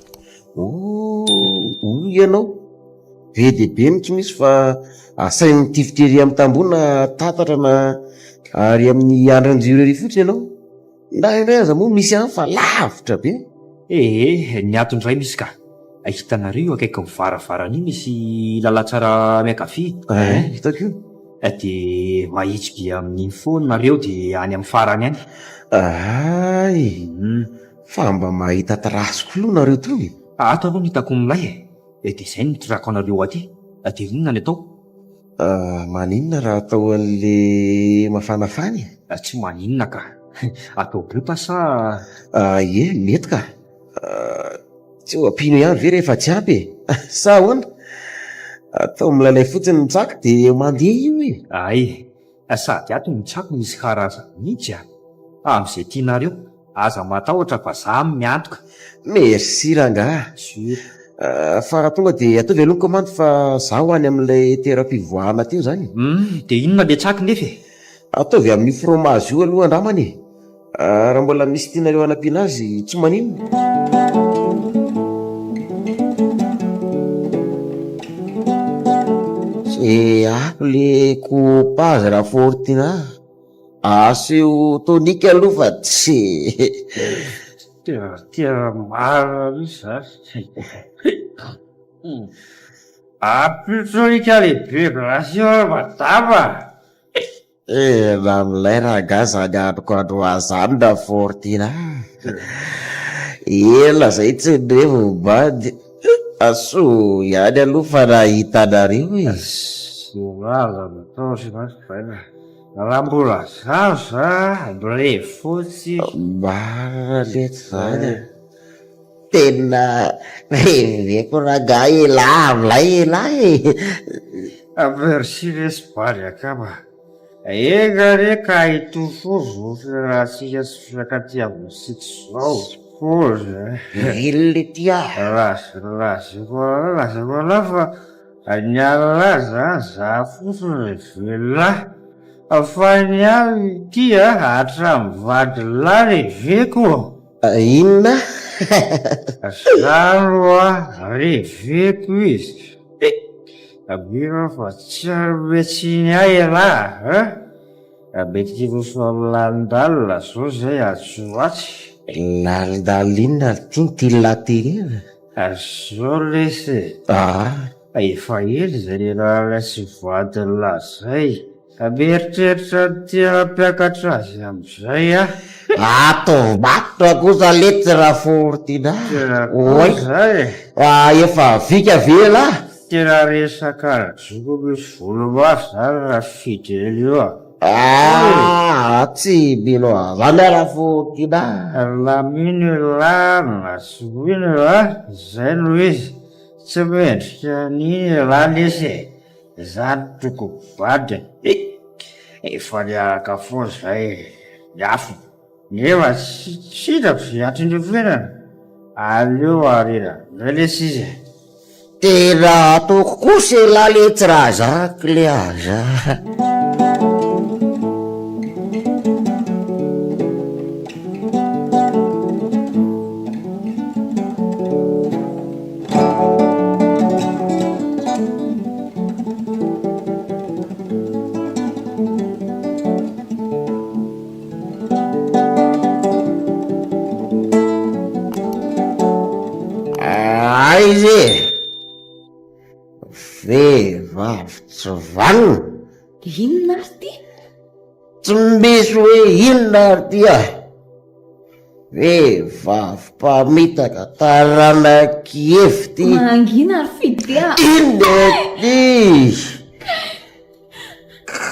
ianao be dia be mitsy misy fa asai mitifitery amin'ny tambona tatatra na ary amin'ny andran-jirery fotsiny ianao ndray aza moa misy any fa lavitra be ny atondray misy ka hitanareo akaiky mivaravarana io misy lalatsara miankavia hitako dia mahitsy be amin'iny foana nareo dia any amin'ny farany any ay fa mba mahita trasiko loha nareo tony ato aloha nitako milay dia izay nitrako anareo aty dia inona ny atao maninona raha atao an'le mafanafany tsy maninona ka atao gripa sa mety ka tsy ho ampino ihany ve rehefa tsy ampy sa hoana atao milalay fotsiny mitsaka dia mandeha io ay sady ato mitsako misy karazany mihitsy amin'izay tianareo aza matahotra fa za miantoka merci rangahy fa raha tonga dia ataovy aloha komandy fa zaho any amin'ilay teram-pivoahana teo zany dia inona le tsaky nefa ataovy amin'ny fromage io aloha andramany raha mbola misy tianareo anampiana azy tsy maninona ako le coupaze raha fortina aseo tonika aloha fa tsy tia maro apitonika lehibe glacior matava na milay rahaga zany androko andro azany na fortina ela zay tsy ndrevombady aso ihany aloha fa nahitanareo raha mbola zaza bre fotsy maralety zany tena reveko raga ela milay ela merci lesbary akaba eka reka hitofozo raha tsika sy fiakatyavositsy zao ile tia lasakola fa nialaza za fotsiny vela fa ny avy tia hatramivady la reveko inona zanoa reveko izy abira fa tsy arobetsiny ay la abetikiroso amilandalina zao zay atsoatsy lalindalina tiny tilaterena zao lesy efa ely zay le raha sy vady la zay abeeritreritra tiana-piakatra azy amizay atovatotra kosa lety raha fortina zay efa vika vela tena resaka zoko misy volombaso zany raha fidely io tsy bino zany raha fortina laminy lana soiny zay no izy tsy mendrika niny la lesy zany toko bady efa niaraka fo zay niafo nefa tsitako sy atrindrofenana aleo arena zay lesy izy tena atoko kosa la letsy raha zaka le aza izy vehivavy tsy vanona inona ary ty tsy misy hoe inona ary ty vehivavy mpamitaka taranakefy ty mangina ary fidy inona ty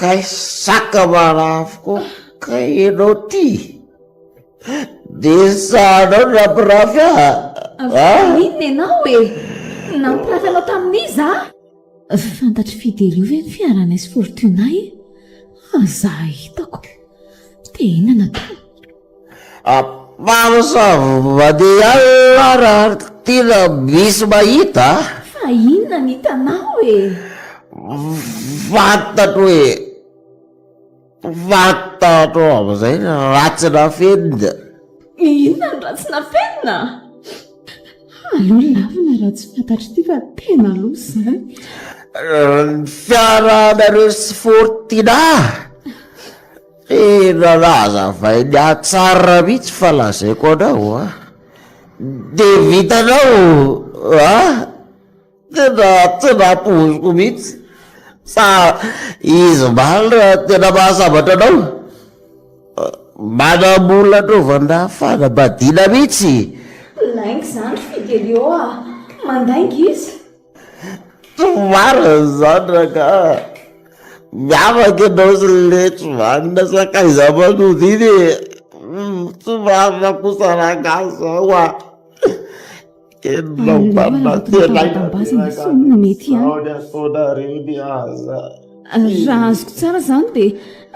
kay saka marafoko kay ianao ty de sanao nampirafy inona ianao e nampirafy anao tamin'iza fantatry Fidelio ve ny fiarana sy Fortuna e za hitako de inona natao mamosavade raha tiana misy mahita fa inona ny hitanao e fantatro amizay ratsina fenina inona ny ratsina fenina aloha lavina raha tsy fantatry ty fa tena aloha zany fiaranareo sy Fortuna nalaza ny atsara mihitsy fa lazaiko anao de vitanao tena tsy nampoziko mihitsy sa izy malina tena mahasambatra anao manamola anovana fanambadiana mihitsy laingy zany Fidelio mandaingy izy marina zany raka miavaka ianao sy le tsy vanina sakaiza manody iny tsy marina kosa ragazao mety raha azoko tsara zany de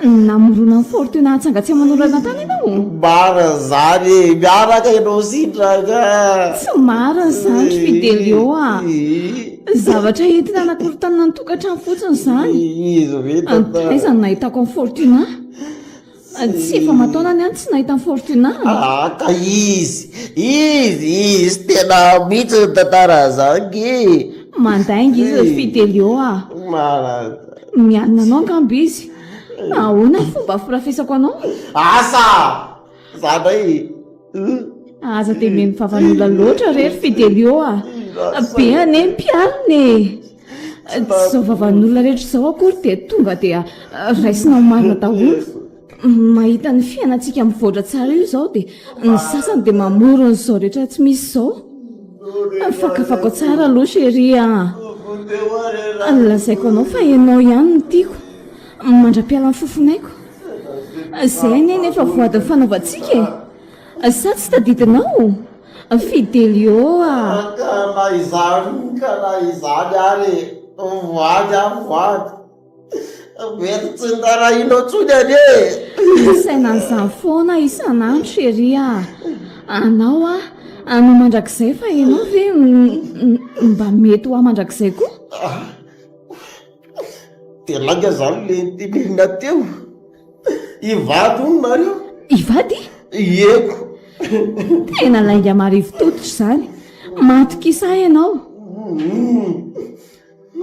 namorona ny Fortuna atsangatsy manolana tany ianao marina zany miaraka ianao sitraka tsy marina zany Fidelio zavatra entina anakorontanina ny tokantrano fotsiny zany aizany nahitako ny Fortuna tsy efa mataona ny any tsy nahita ny Fortuna ka izy tena mihitsy ny tantara zangy mandaingy izy Fidelio mianina anao angambo izy ahoana fomba firafesako anao asa zanay aza de meny favan'olona loatra rery Fidelio be ane mpialina tsy zao vavan'olona rehetra zao akory de tonga de raisina marina daholo mahita ny fiainantsika mivoatra tsara io zao de ny sasany de mamorona zao rehetra tsy misy zao fakafako tsara aloha chéri lazaiko anao fa ianao ihany ny tiako mandra-piala ny fofonaiko zay neny efa voadiny fanaovantsika sa tsy tadidinao Fidelio kana izany ary voady mety tsy ndarahinao tsony ane saina n'izany foana isan'andro chéri anao no mandrakizay fa ianao ve mba mety ho mandrakizay koa de langa zany le timirina teo ivady ony nareo ivady eko tena lainga marivo tototry zany matokisa ianao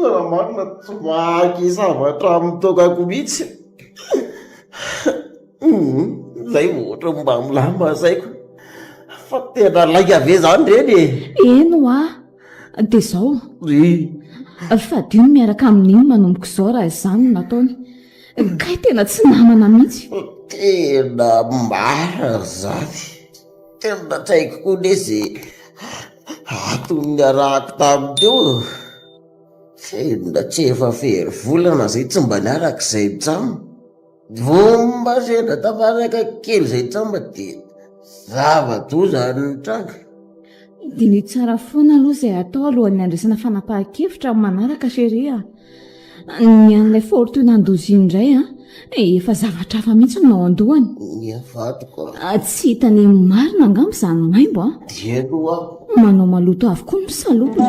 raha marina tsy mahaky zavatra mitokako mihitsy zay ohatra mba milamba zaiko fa tena lainga ave zany reny eno de zao fa dio miaraka amin'iny manomboka izao raha izany no nataony kay tena tsy namana mihitsy tena mara zany tena tsy haiko koa nezy atony arahako tami teo tena tsy efa fery volana zay tsy mba niaraka izay tsamo vomba sena tafaraka kely zay tsamba de zava-dozany ny tranga de ny tsara foana aloha zay atao alohan'ny andraisana fanapahan-kevitra manaraka chéri ny an'ilay Fortuna andoziny indray efa zavatra hafa mihitsy nao andohany niavatoko tsy hitany marina angambo zany maimbo dieno ako manao maloto avokoa ny misalopona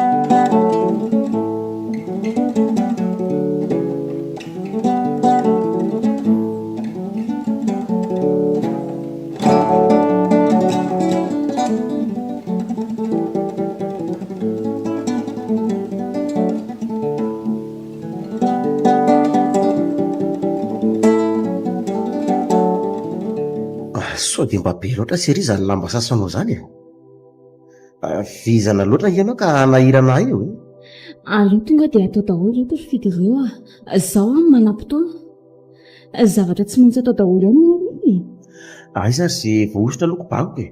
so de mba be loatra sery zany lamba sasanao zany vizana loatra ianao ka nahirana io aloha tonga de atao daholo reto ry Fidelio zao manam-potoana zavatra tsy maintsy atao daholo ay zany sy voaositra loko bako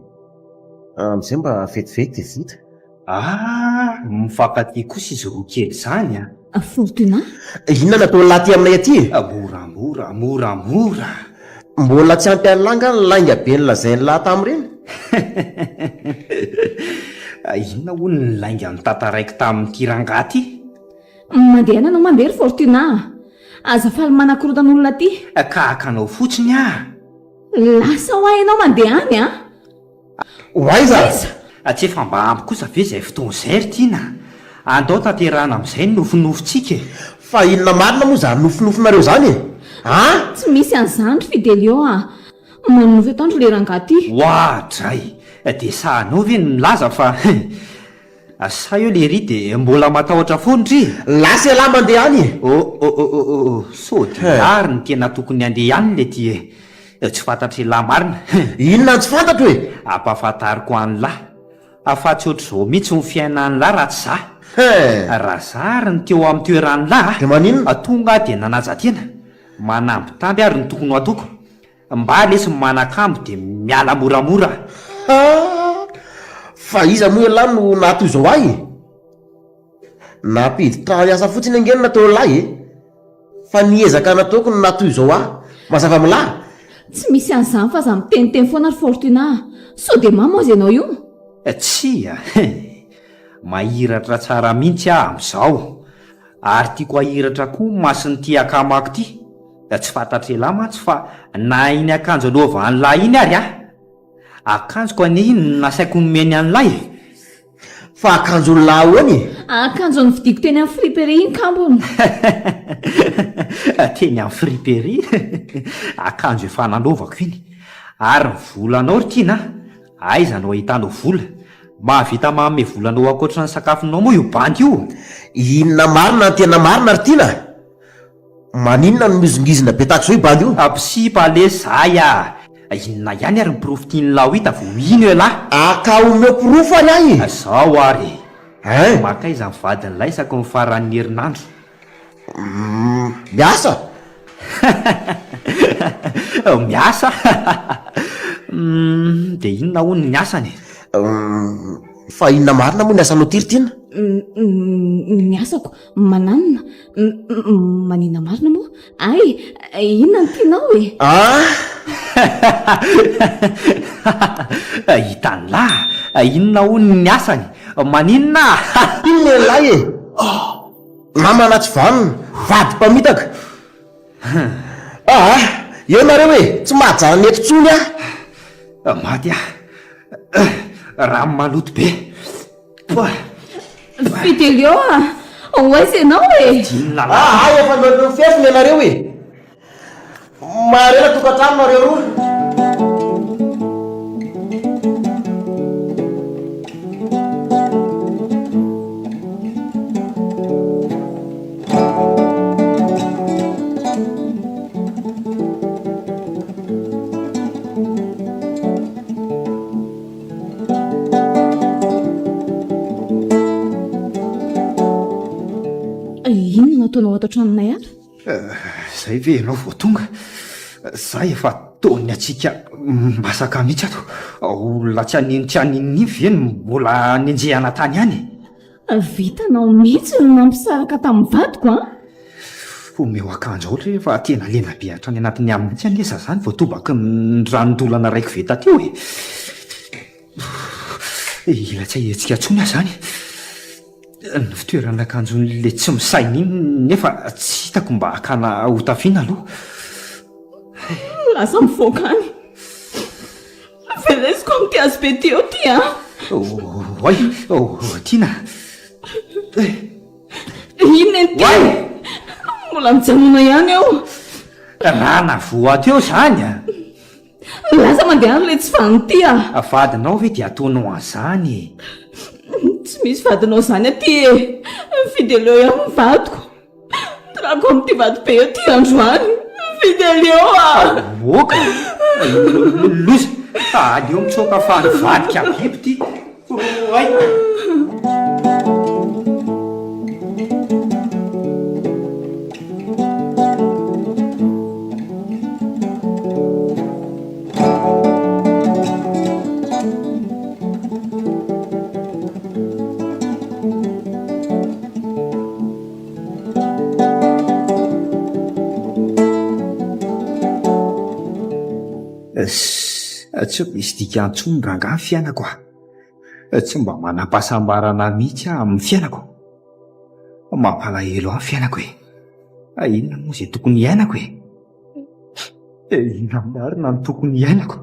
amizay mba fetifety de vita mifankaty kosa izy roa kely zany Fortuna? Inona natao laty aminay aty moramora mbola tsy ampy any langa ny lainga be ny lazainy lahy tamin'ireny. inona ho ny lainga nytantaraiky tamin'ity rangaty? Mandeha anao mandeha ry Fortuna. Aza faly manakorotan'olona aty. Ka akanao fotsiny Lasa ho ay ianao mandeha any a? Hoaiza? Tsy efa mba ampy kosa ve izay fotoana izay ry tiana? Andao tanterahana amin'izay ny nofinofitsika. Fa inona marina moa zany nofinofinareo zany Tsy misy an'izany ry Fidelio manofy atandro le rangaty. Oadray dia sahanao ve ny milaza fa sa eo le ry dia mbola matahotra foana ry? lasa lahy mandeha any. Sodilary ny tena tokony andeha ihany le ty tsy fantatry lahy marina. Inona tsy fantatro hoe? Ampahafantariko any lahy afa-tsy ohatr'izao mihitsy ny fiainan'ny lahy raha tsy zah. Raha zary ny teo amin'ny toeran'ny lahy dia maninona? Tonga dia nanaja tena manamby tamby ary ny tokony ho atoko mba lesy manakambo dia miala moramora. Fa iza moa lahy no natoy izao ahy? Nampiditra iasa fotsiny angeny natao lahy fa niezaka nataoko no natoy izao ahy. Mazava milahy Tsy misy an'izany fa za miteniteny foana ry Fortuna. Sao dia mamozy ianao io? Tsia mahiratra tsara mihitsy amin'izao ary tiako ahiratra koa masiny ty akamako ty. Tsy fantatry lahy mantsy fa na iny akanjo anaovany lahy iny ary akanjoko ane iny nasaiko nomeny any lahy. Fa akanjo lahy hoany? Akanjo ny vidiko teny amin'ny friperie iny kambony. Teny amin'ny friperie? Akanjo efa nanaovako iny ary ny volanao ry tiana aiza no ahitanao vola? Mahavita manome volanao ankoatra ny sakafonao moa io bandy io. Inona marina ny tena marina ry tiana? Maninona no mizongizina be tahaka izao io bandy io? Ampitsipa le zay inona ihany ary miprofitiany lahy ho hita vo ino e lahy? Aka omeo pirofo any ahy. Zao ary makaiza ny vadiny laisako ny faran'ny herinandro. Miasa? Miasa? Dia inona hono ny asany? Fa inona marina moa ny asanao ty ry tiana? Ny asako mananina. Manina marina moa? Ay, inona ny tianao e? Hitany lahy inona hono ny asany? Maninona? Inona lahy namana tsy vanona vady mpamitaka. Eo nareo tsy mahajana eto tsony maty raha maloto be. Fidelio hoaiza ianao e? Efa fefiny anareo marena tokantrano nareo roa. Inona nataonao ato an-tranonay ary? Zay ve ianao vao tonga? Zay efa taony atsika masaka mihitsy ato. Olona tsy anininy ve mbola nenjehana tany any? Vitanao mihitsy no nampisaraka tamin'ny vadiko Omeo akanjo ohatra efa tena lena be hatrany anatin'ny amin'ny tsy anesa zany vao tobaky ny ranondolana raiky veta teo ila tsy ahetsika tsony azy zany. Ny fitoerana akanjon'le tsy misaina iny nefa tsy hitako mba hakana hotafiana aloha. Lasa mivoaka any. Velesiko amin'ity azy be ty eo ty Oay, tiana. Inona ny ty? Mbola mijanona ihany eo. Rana voa teo zany Lasa mandeha any le tsy vanity vadinao ve dia ataonao an'izany? Tsy misy vadinao zany aty Fidelio ihany ny vadiko. Trako amin'ity vady be eo ty androany. Fidelio moka loza aleo mitsoka fa nivadika biby ty. Tsy misy dika antsony ranga ny fiainako tsy mba manam-pahasambarana mihitsy amin'ny fiainako. Mampalahelo amin'ny fiainako inona moa izay tokony iainako inona marina ny tokony iainako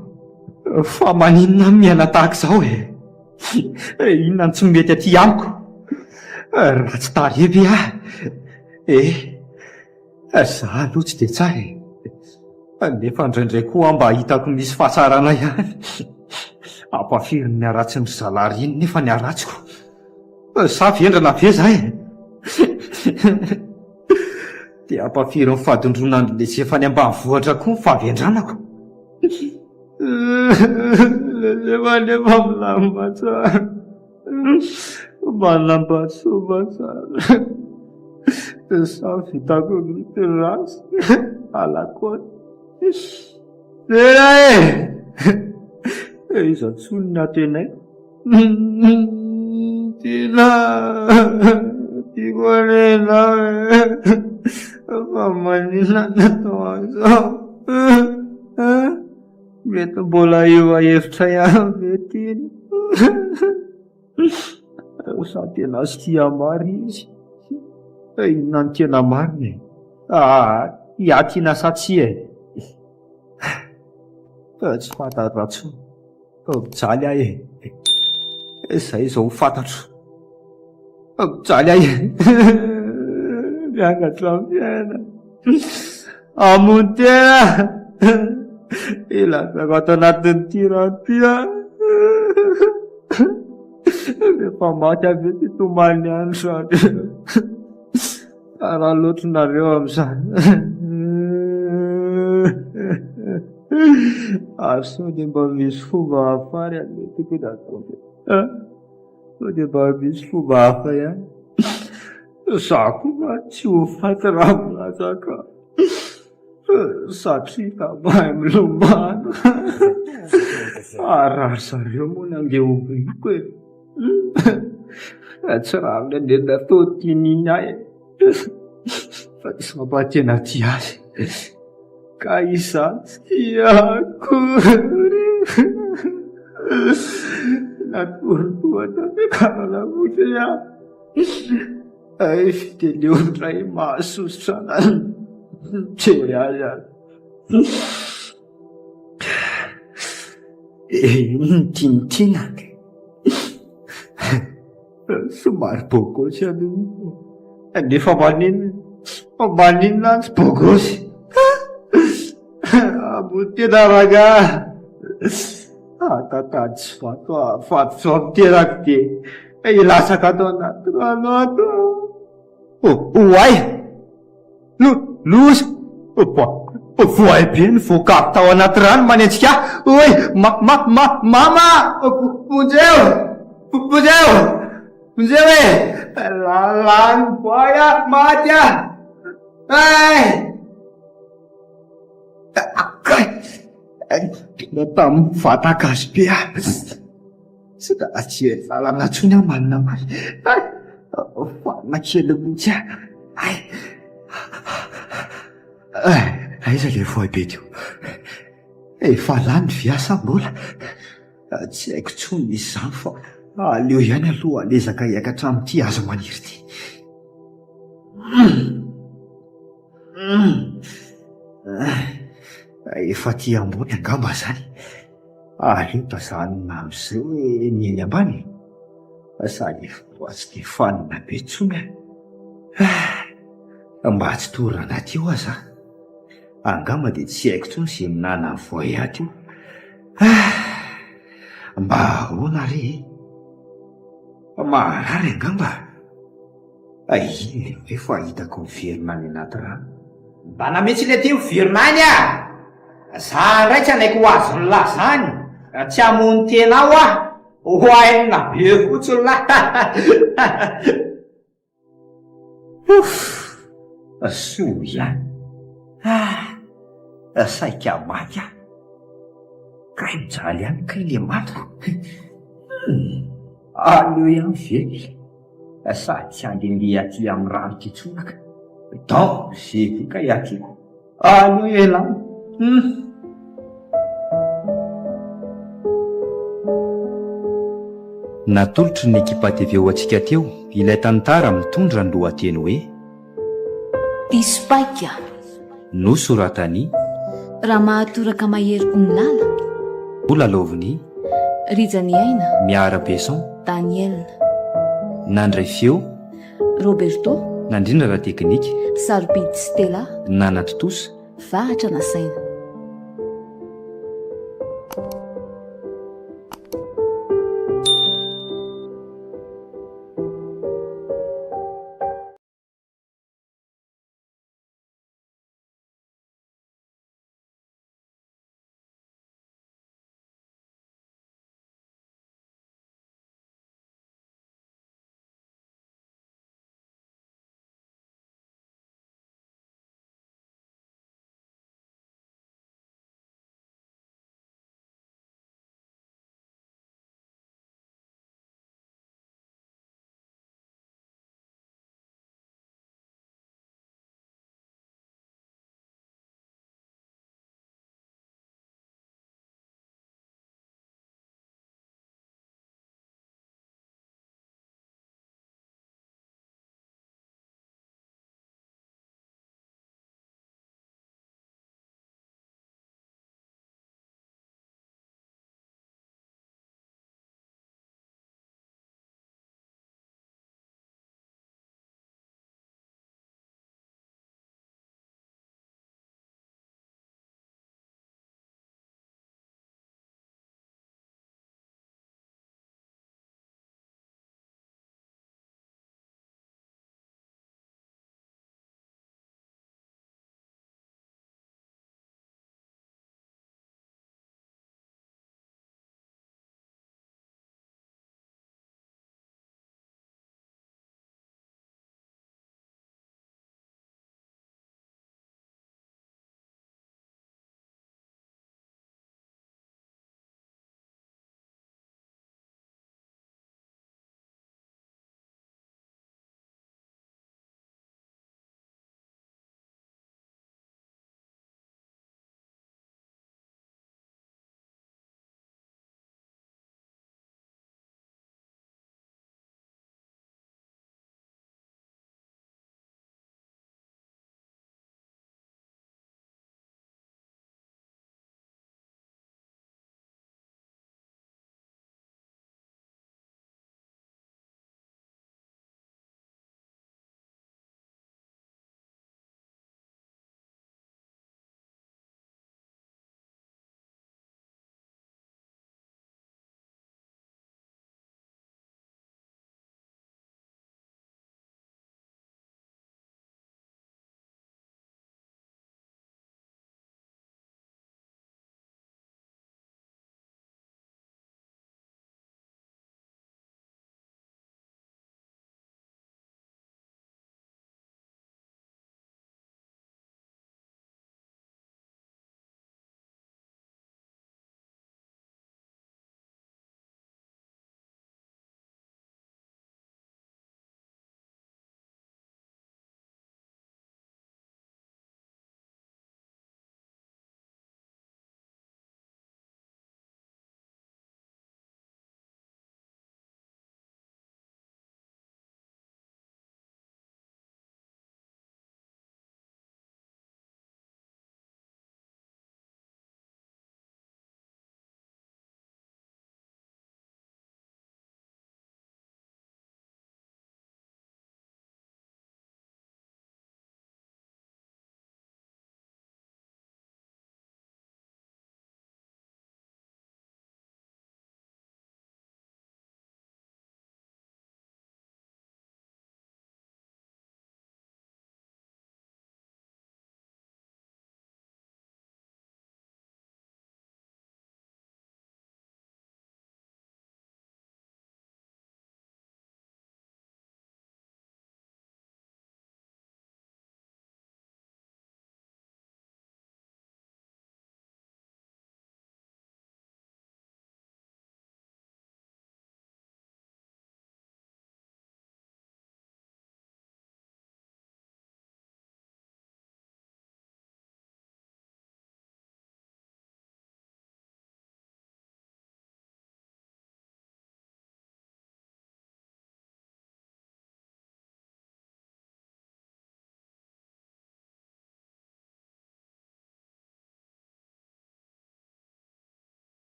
fa maninona miaina tahaka izao inona ny tsy mety aty amiko raha tsy tareby zaho aloha tsy dia tsara nefa indraindray koa mba hitako misy fahasarana ihany. Ampafiry ny aratsy ny zalariny nefa ny aratsiko sa vendrana be zay dia ampafiry ny fadondronandro le sy efa ny ambanivohitra koa ny favendranako. Nefa milamba tsara manamba soa tsara sa vitako mity rasy alakony iza tsony ny atenay tina tiako arena fa manina natao an'izao mety mbola eo ahevitra ihany mety iny sa tena sy tia mary izy inona ny tena marina hiatiana sa tsy tsy fantatra tsony mijaly ahy izay izao fantatro mijaly ahy miakatra miaina amontena ilazako ato anatin'ny tirapia rehefa maty avy ty tomany andro raha loatrinareo amin'izany sao dia mba misy fomba hafary any tokony atao sao dia mba misy fomba hafa ihany za koa tsy ho faty raha milatsaka satria mahay milomano raha zareo moa ny andeha obriko tsy raha ny andeha natao tianiny ahy fa tsy mampatena ty azy ka izany tiakory natorotoana karana votra fiteleondray mahasosotra jery azy nitinitina somary bogosy aloha nefa maninona antsy bogosy tena raga tatady sy vato afatotra miterako dia ilasaka ato anaty rano ato oay loza voay be ny voakavy tao anaty rano manentsika oy mama vonjeo lalany voay maty tena tamin'ny vatakazy be sy da tsy lalana tsony aho manina maly fanina kely mihitsy aiza le voay be teo efa lany viasa mbola tsy haiko tsony misy izany fa aleo ihany aloha alezaka hiakatra amin'ity azo maniry ty efa ty ambony angamba zany aleo tazanina amin'izay hoe niny ambany sady efa tsy dia fanina be tsony mba tsy torana tyo aza angamba dia tsy haiko tsony izay minana ny voay aty io mba ahoana re maharary angamba iny hoe fa hitako miverina any anaty rano mba nametsy le ty miverina any za ndray tsy anaiko ho azo ny lazany tsy hamony tena aho ho hainina be fotsiny soa ihany saika maty kay mijaly ihany kay le matiko aleo ihany vely sady tsy andehandeha aty amin'ny rano ty tsonaka don zay ty ka iatiko aleo elany natolotry ny ekipa TV ho antsika teo ilay tantara mitondra ny lohateny hoe Dispaika nosoratany raha mahatoraka maheriko ny lala olaloviny Rijany aina miara beson Daniel nandray feo Roberto nandrindra raha teknika Sarpid Stella nanatotosa vahatra nasaina